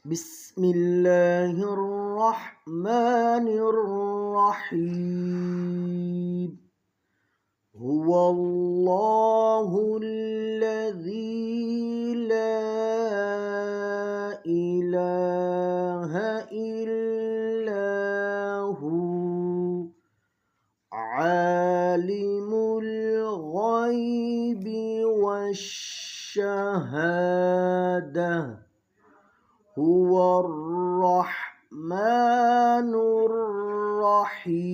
بسم الله الرحمن الرحيم. هو الله الذي لا إله إلا هو عالم الغيب والشهادة هو الرحمن الرحيم.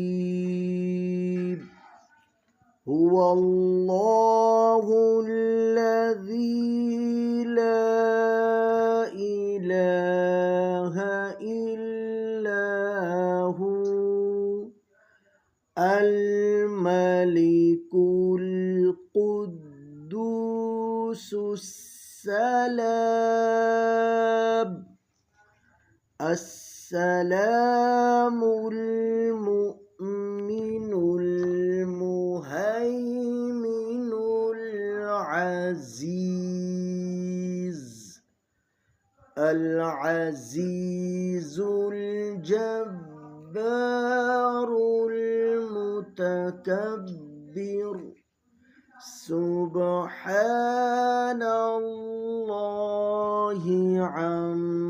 هو الله الذي لا إله إلا هو الملك القدوس السلام المؤمن المهيمن العزيز الجبار المتكبر. سبحان الله عما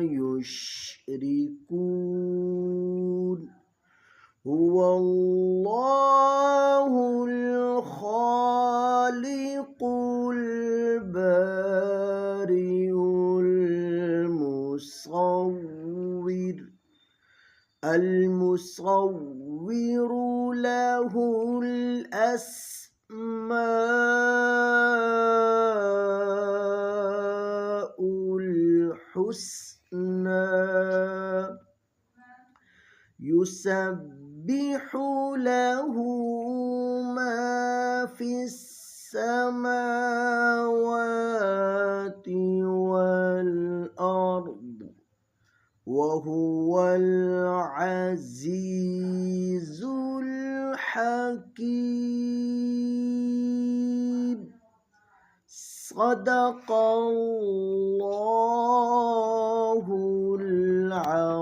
يشركون. هو الله الخالق البارئ المصور له الأسماء الحسنى يسبح له ما في السماوات والأرض وهو العزيز الحكيم. صدق الله العظيم.